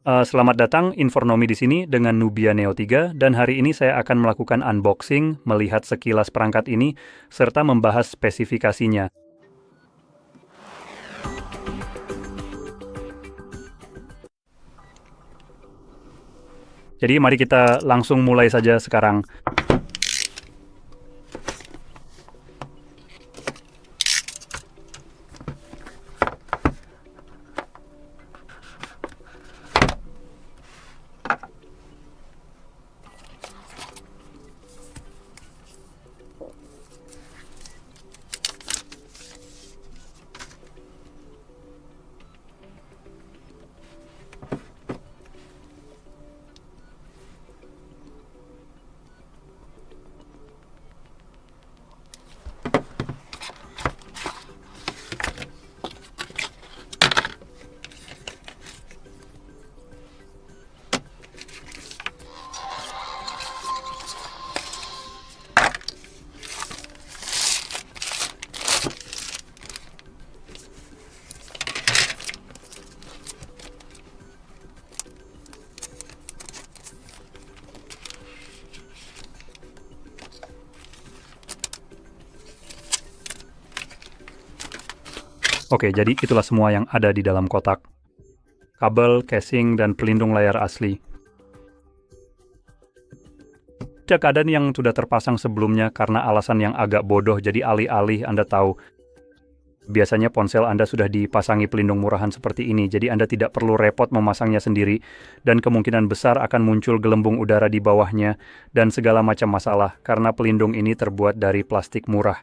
Selamat datang Infornomi di sini dengan Nubia Neo 3 dan hari ini saya akan melakukan unboxing, melihat sekilas perangkat ini, serta membahas spesifikasinya. Jadi mari kita langsung mulai saja sekarang. Oke, jadi itulah semua yang ada di dalam kotak. Kabel, casing, dan pelindung layar asli. Ada keadaan yang sudah terpasang sebelumnya karena alasan yang agak bodoh, jadi alih-alih Anda tahu. Biasanya ponsel Anda sudah dipasangi pelindung murahan seperti ini, jadi Anda tidak perlu repot memasangnya sendiri, dan kemungkinan besar akan muncul gelembung udara di bawahnya, dan segala macam masalah, karena pelindung ini terbuat dari plastik murah.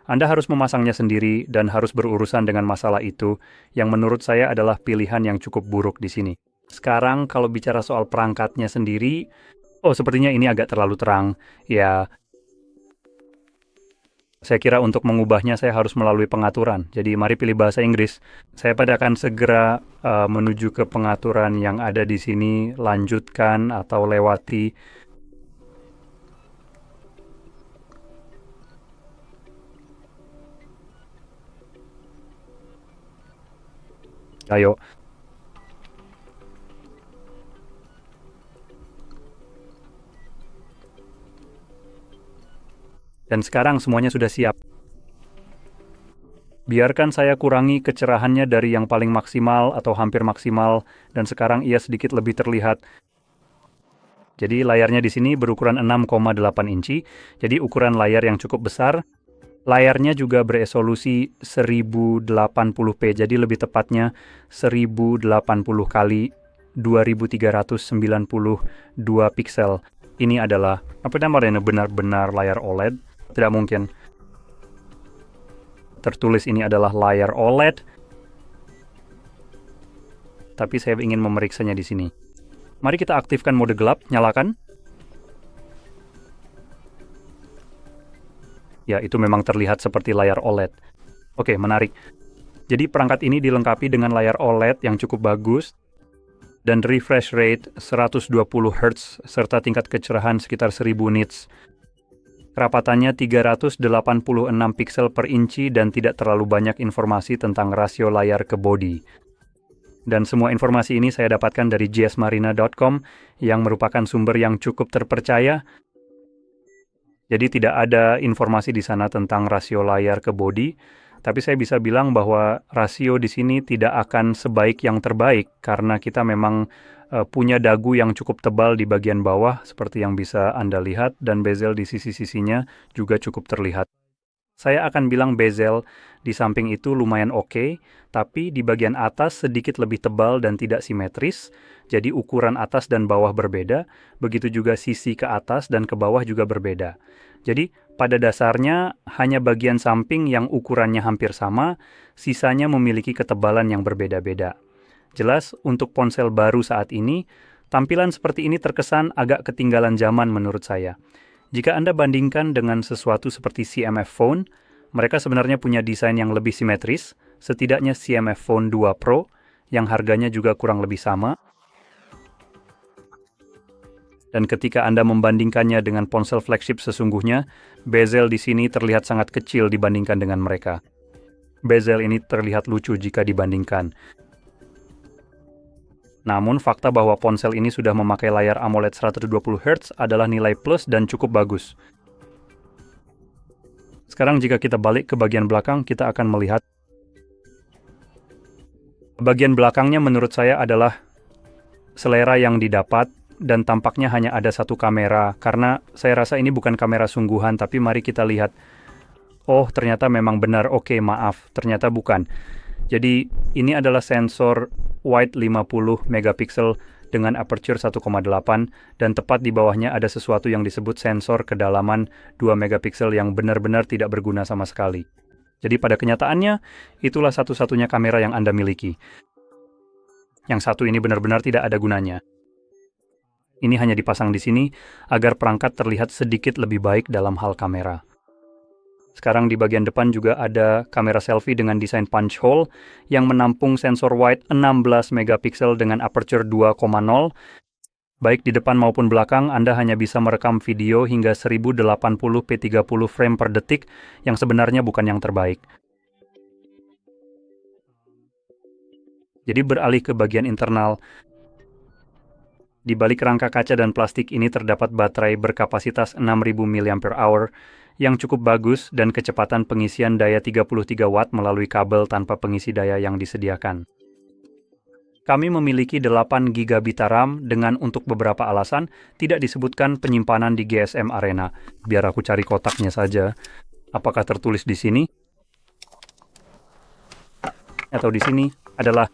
Anda harus memasangnya sendiri dan harus berurusan dengan masalah itu, yang menurut saya adalah pilihan yang cukup buruk di sini. Sekarang kalau bicara soal perangkatnya sendiri, sepertinya ini agak terlalu terang. Ya, saya kira untuk mengubahnya saya harus melalui pengaturan. Jadi mari pilih bahasa Inggris. Saya akan segera menuju ke pengaturan yang ada di sini, lanjutkan atau lewati. Ayo. Dan sekarang semuanya sudah siap. Biarkan saya kurangi kecerahannya dari yang paling maksimal atau hampir maksimal, dan sekarang ia sedikit lebih terlihat. Jadi layarnya di sini berukuran 6,8 inci, jadi ukuran layar yang cukup besar. Layarnya juga beresolusi 1080p, jadi lebih tepatnya 1080 kali 2392 piksel. Ini adalah, apa namanya, benar-benar layar OLED? Tidak mungkin. Tertulis ini adalah layar OLED, tapi saya ingin memeriksanya di sini. Mari kita aktifkan mode gelap, nyalakan. Ya, itu memang terlihat seperti layar OLED. Oke, menarik. Jadi perangkat ini dilengkapi dengan layar OLED yang cukup bagus dan refresh rate 120 Hz serta tingkat kecerahan sekitar 1000 nits. Kerapatannya 386 piksel per inci dan tidak terlalu banyak informasi tentang rasio layar ke body. Dan semua informasi ini saya dapatkan dari gsmarina.com yang merupakan sumber yang cukup terpercaya. Jadi tidak ada informasi di sana tentang rasio layar ke body, tapi saya bisa bilang bahwa rasio di sini tidak akan sebaik yang terbaik karena kita memang punya dagu yang cukup tebal di bagian bawah seperti yang bisa Anda lihat, dan bezel di sisi-sisinya juga cukup terlihat. Saya akan bilang bezel di samping itu lumayan oke, tapi di bagian atas sedikit lebih tebal dan tidak simetris, jadi ukuran atas dan bawah berbeda, begitu juga sisi ke atas dan ke bawah juga berbeda. Jadi pada dasarnya hanya bagian samping yang ukurannya hampir sama, sisanya memiliki ketebalan yang berbeda-beda. Jelas untuk ponsel baru saat ini, tampilan seperti ini terkesan agak ketinggalan zaman menurut saya. Jika Anda bandingkan dengan sesuatu seperti CMF Phone, mereka sebenarnya punya desain yang lebih simetris, setidaknya CMF Phone 2 Pro, yang harganya juga kurang lebih sama. Dan ketika Anda membandingkannya dengan ponsel flagship sesungguhnya, bezel di sini terlihat sangat kecil dibandingkan dengan mereka. Bezel ini terlihat lucu jika dibandingkan. Namun, fakta bahwa ponsel ini sudah memakai layar AMOLED 120 Hz adalah nilai plus dan cukup bagus. Sekarang jika kita balik ke bagian belakang, kita akan melihat bagian belakangnya menurut saya adalah selera yang didapat, dan tampaknya hanya ada satu kamera, karena saya rasa ini bukan kamera sungguhan, tapi mari kita lihat. Oh, ternyata memang benar, oke, maaf, ternyata bukan. Jadi, ini adalah sensor wide 50 megapiksel dengan aperture 1,8, dan tepat di bawahnya ada sesuatu yang disebut sensor kedalaman 2 megapiksel yang benar-benar tidak berguna sama sekali. Jadi pada kenyataannya, itulah satu-satunya kamera yang Anda miliki. Yang satu ini benar-benar tidak ada gunanya. Ini hanya dipasang di sini agar perangkat terlihat sedikit lebih baik dalam hal kamera. Sekarang di bagian depan juga ada kamera selfie dengan desain punch hole yang menampung sensor wide 16 megapiksel dengan aperture 2,0. Baik di depan maupun belakang, Anda hanya bisa merekam video hingga 1080p30 frame per detik yang sebenarnya bukan yang terbaik. Jadi beralih ke bagian internal. Di balik rangka kaca dan plastik ini terdapat baterai berkapasitas 6000 mAh yang cukup bagus dan kecepatan pengisian daya 33 watt melalui kabel tanpa pengisi daya yang disediakan. Kami memiliki 8 GB RAM dengan untuk beberapa alasan tidak disebutkan penyimpanan di GSM Arena. Biar aku cari kotaknya saja. Apakah tertulis di sini? Atau di sini adalah...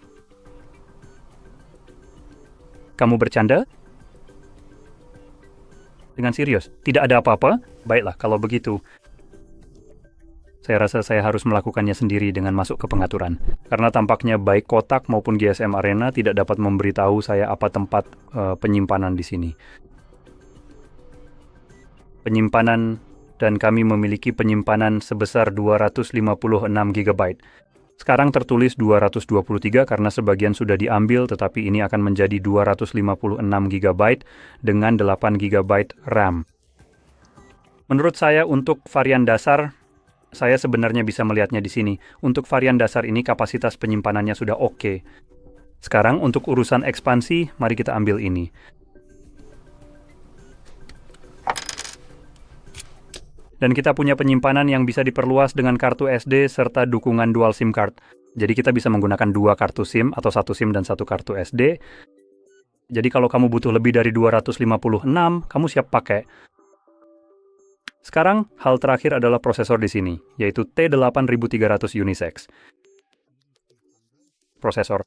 Kamu bercanda? Dengan serius? Tidak ada apa-apa? Baiklah, kalau begitu. Saya rasa saya harus melakukannya sendiri dengan masuk ke pengaturan. Karena tampaknya baik kotak maupun GSM Arena tidak dapat memberitahu saya apa tempat penyimpanan di sini. Penyimpanan, dan kami memiliki penyimpanan sebesar 256 GB. Sekarang tertulis 223 karena sebagian sudah diambil, tetapi ini akan menjadi 256 GB dengan 8 GB RAM. Menurut saya untuk varian dasar, saya sebenarnya bisa melihatnya di sini. Untuk varian dasar ini kapasitas penyimpanannya sudah oke. Sekarang untuk urusan ekspansi, mari kita ambil ini. Dan kita punya penyimpanan yang bisa diperluas dengan kartu SD serta dukungan dual SIM card. Jadi kita bisa menggunakan 2 kartu SIM atau 1 SIM dan 1 kartu SD. Jadi kalau kamu butuh lebih dari 256, kamu siap pakai. Sekarang, hal terakhir adalah prosesor di sini, yaitu T8300 Unisex. Prosesor.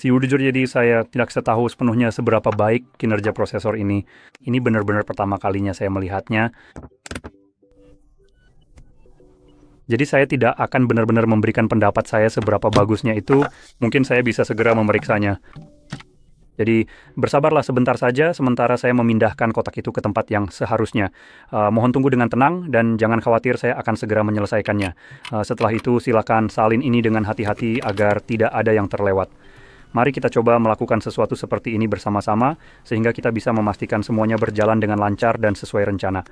Jujur jadi saya tidak tahu sepenuhnya seberapa baik kinerja prosesor ini. Ini benar-benar pertama kalinya saya melihatnya. Jadi saya tidak akan benar-benar memberikan pendapat saya seberapa bagusnya itu. Mungkin saya bisa segera memeriksanya. Jadi bersabarlah sebentar saja sementara saya memindahkan kotak itu ke tempat yang seharusnya. Mohon tunggu dengan tenang dan jangan khawatir, saya akan segera menyelesaikannya. Setelah itu silakan salin ini dengan hati-hati agar tidak ada yang terlewat. Mari kita coba melakukan sesuatu seperti ini bersama-sama sehingga kita bisa memastikan semuanya berjalan dengan lancar dan sesuai rencana.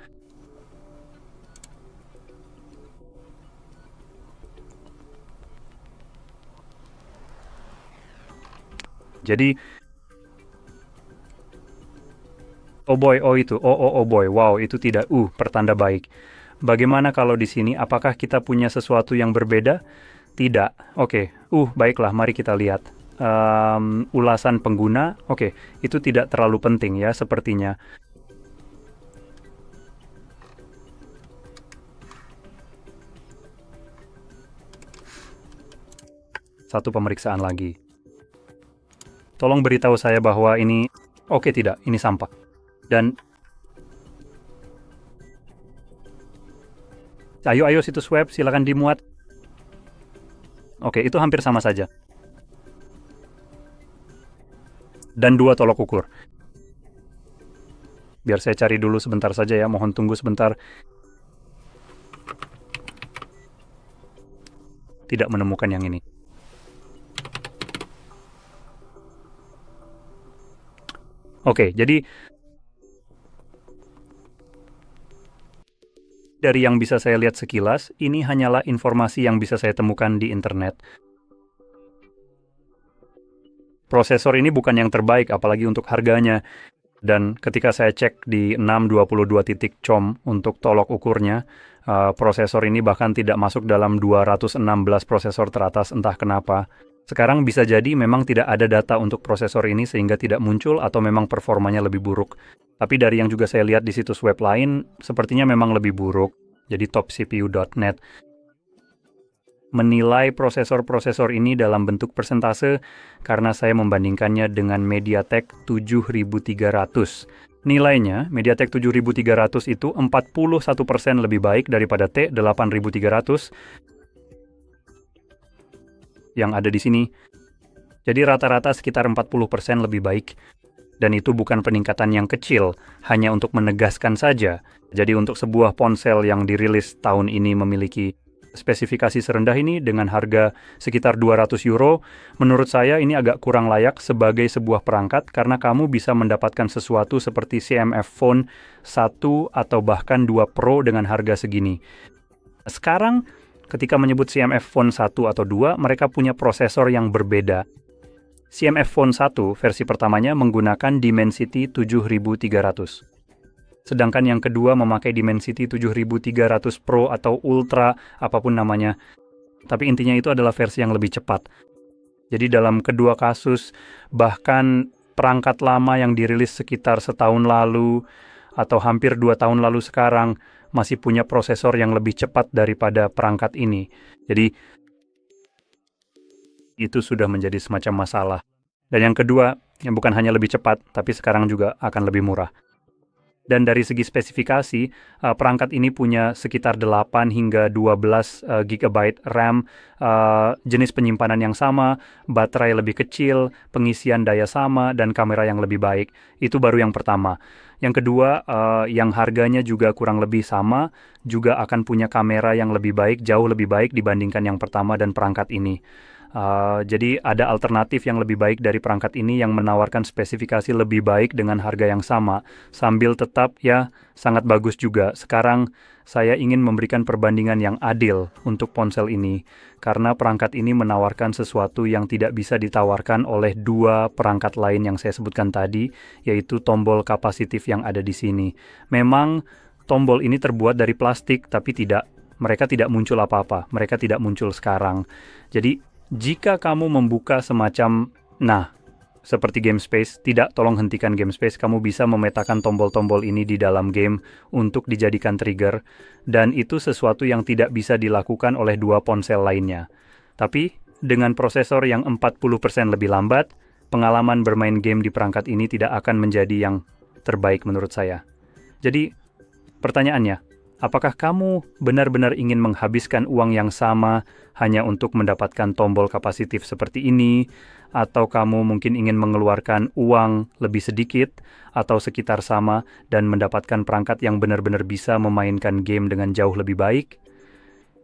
Jadi, oh boy, oh boy, wow, itu tidak, pertanda baik. Bagaimana kalau di sini, apakah kita punya sesuatu yang berbeda? Tidak, oke, baiklah, mari kita lihat. Ulasan pengguna, oke, itu tidak terlalu penting ya, sepertinya. Satu pemeriksaan lagi. Tolong beritahu saya bahwa ini, oke tidak, ini sampah. Dan, ayo situs web, silakan dimuat. Oke, itu hampir sama saja. Dan 2 tolok ukur. Biar saya cari dulu sebentar saja ya, mohon tunggu sebentar. Tidak menemukan yang ini. Oke, jadi dari yang bisa saya lihat sekilas, ini hanyalah informasi yang bisa saya temukan di internet. prosesor ini bukan yang terbaik, apalagi untuk harganya. Dan ketika saya cek di 622.com untuk tolok ukurnya, prosesor ini bahkan tidak masuk dalam 216 prosesor teratas, entah kenapa. Sekarang bisa jadi memang tidak ada data untuk prosesor ini sehingga tidak muncul atau memang performanya lebih buruk. Tapi dari yang juga saya lihat di situs web lain, sepertinya memang lebih buruk. Jadi topcpu.net menilai prosesor-prosesor ini dalam bentuk persentase karena saya membandingkannya dengan MediaTek 7300. Nilainya, MediaTek 7300 itu 41% lebih baik daripada T8300 yang ada di sini. Jadi rata-rata sekitar 40% lebih baik. Dan itu bukan peningkatan yang kecil, hanya untuk menegaskan saja. Jadi untuk sebuah ponsel yang dirilis tahun ini memiliki spesifikasi serendah ini dengan harga sekitar 200 euro, menurut saya ini agak kurang layak sebagai sebuah perangkat karena kamu bisa mendapatkan sesuatu seperti CMF Phone 1 atau bahkan 2 Pro dengan harga segini. Sekarang, ketika menyebut CMF Phone 1 atau 2, mereka punya prosesor yang berbeda. CMF Phone 1 versi pertamanya menggunakan Dimensity 7300. Sedangkan yang kedua memakai Dimensity 7300 Pro atau Ultra, apapun namanya. Tapi intinya itu adalah versi yang lebih cepat. Jadi dalam kedua kasus, bahkan perangkat lama yang dirilis sekitar setahun lalu atau hampir 2 tahun lalu sekarang masih punya prosesor yang lebih cepat daripada perangkat ini. Jadi itu sudah menjadi semacam masalah. Dan yang kedua, yang bukan hanya lebih cepat, tapi sekarang juga akan lebih murah. Dan dari segi spesifikasi, perangkat ini punya sekitar 8 hingga 12 GB RAM, jenis penyimpanan yang sama, baterai lebih kecil, pengisian daya sama, dan kamera yang lebih baik. Itu baru yang pertama. Yang kedua, yang harganya juga kurang lebih sama, juga akan punya kamera yang lebih baik, jauh lebih baik dibandingkan yang pertama dan perangkat ini. Jadi ada alternatif yang lebih baik dari perangkat ini yang menawarkan spesifikasi lebih baik dengan harga yang sama, sambil tetap ya sangat bagus juga. Sekarang saya ingin memberikan perbandingan yang adil untuk ponsel ini, karena perangkat ini menawarkan sesuatu yang tidak bisa ditawarkan oleh dua perangkat lain yang saya sebutkan tadi, yaitu tombol kapasitif yang ada di sini. Memang tombol ini terbuat dari plastik, tapi mereka tidak muncul apa-apa, mereka tidak muncul sekarang. Jadi jika kamu membuka semacam, seperti GameSpace, tolong hentikan GameSpace, kamu bisa memetakan tombol-tombol ini di dalam game untuk dijadikan trigger, dan itu sesuatu yang tidak bisa dilakukan oleh dua ponsel lainnya. Tapi, dengan prosesor yang 40% lebih lambat, pengalaman bermain game di perangkat ini tidak akan menjadi yang terbaik menurut saya. Jadi, pertanyaannya, apakah kamu benar-benar ingin menghabiskan uang yang sama hanya untuk mendapatkan tombol kapasitif seperti ini? Atau kamu mungkin ingin mengeluarkan uang lebih sedikit atau sekitar sama dan mendapatkan perangkat yang benar-benar bisa memainkan game dengan jauh lebih baik?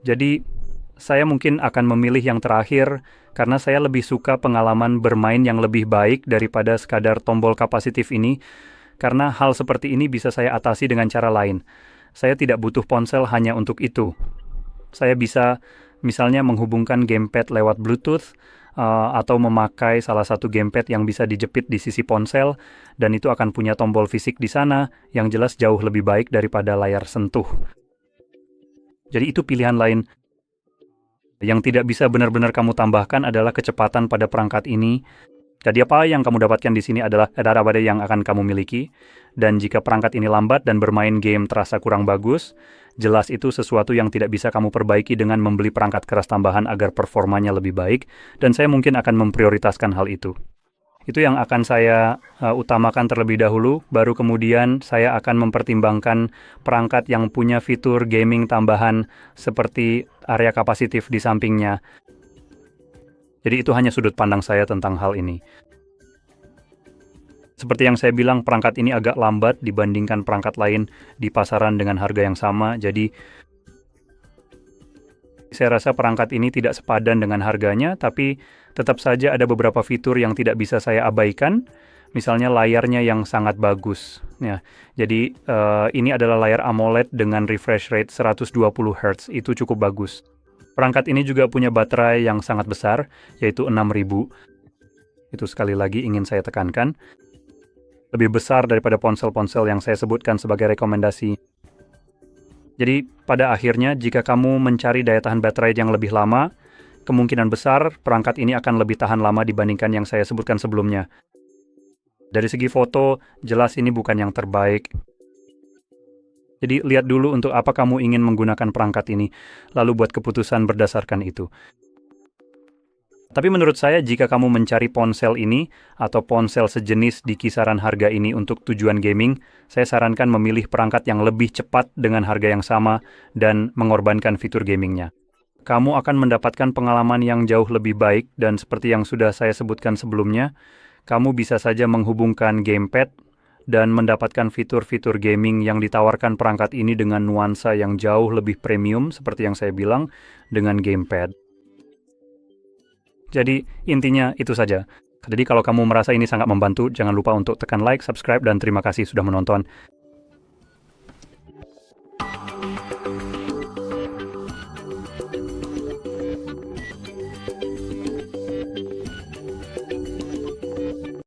Jadi, saya mungkin akan memilih yang terakhir karena saya lebih suka pengalaman bermain yang lebih baik daripada sekadar tombol kapasitif ini, karena hal seperti ini bisa saya atasi dengan cara lain. Saya tidak butuh ponsel hanya untuk itu. Saya bisa misalnya menghubungkan gamepad lewat Bluetooth atau memakai salah satu gamepad yang bisa dijepit di sisi ponsel, dan itu akan punya tombol fisik di sana yang jelas jauh lebih baik daripada layar sentuh. Jadi itu pilihan lain. Yang tidak bisa benar-benar kamu tambahkan adalah kecepatan pada perangkat ini. Jadi apa yang kamu dapatkan di sini adalah data yang akan kamu miliki, dan jika perangkat ini lambat dan bermain game terasa kurang bagus, jelas itu sesuatu yang tidak bisa kamu perbaiki dengan membeli perangkat keras tambahan agar performanya lebih baik, dan saya mungkin akan memprioritaskan hal itu. Itu yang akan saya utamakan terlebih dahulu, baru kemudian saya akan mempertimbangkan perangkat yang punya fitur gaming tambahan seperti area kapasitif di sampingnya. Jadi itu hanya sudut pandang saya tentang hal ini. Seperti yang saya bilang, perangkat ini agak lambat dibandingkan perangkat lain di pasaran dengan harga yang sama. Jadi saya rasa perangkat ini tidak sepadan dengan harganya, tapi tetap saja ada beberapa fitur yang tidak bisa saya abaikan. Misalnya layarnya yang sangat bagus. Ya, jadi ini adalah layar AMOLED dengan refresh rate 120 Hz. Itu cukup bagus. Perangkat ini juga punya baterai yang sangat besar, yaitu 6000. Itu sekali lagi ingin saya tekankan. Lebih besar daripada ponsel-ponsel yang saya sebutkan sebagai rekomendasi. Jadi, pada akhirnya, jika kamu mencari daya tahan baterai yang lebih lama, kemungkinan besar perangkat ini akan lebih tahan lama dibandingkan yang saya sebutkan sebelumnya. Dari segi foto, jelas ini bukan yang terbaik. Jadi, lihat dulu untuk apa kamu ingin menggunakan perangkat ini, lalu buat keputusan berdasarkan itu. Tapi menurut saya, jika kamu mencari ponsel ini atau ponsel sejenis di kisaran harga ini untuk tujuan gaming, saya sarankan memilih perangkat yang lebih cepat dengan harga yang sama dan mengorbankan fitur gamingnya. Kamu akan mendapatkan pengalaman yang jauh lebih baik dan seperti yang sudah saya sebutkan sebelumnya, kamu bisa saja menghubungkan gamepad dan mendapatkan fitur-fitur gaming yang ditawarkan perangkat ini dengan nuansa yang jauh lebih premium seperti yang saya bilang dengan gamepad. Jadi, intinya itu saja. Jadi, kalau kamu merasa ini sangat membantu, jangan lupa untuk tekan like, subscribe, dan terima kasih sudah menonton.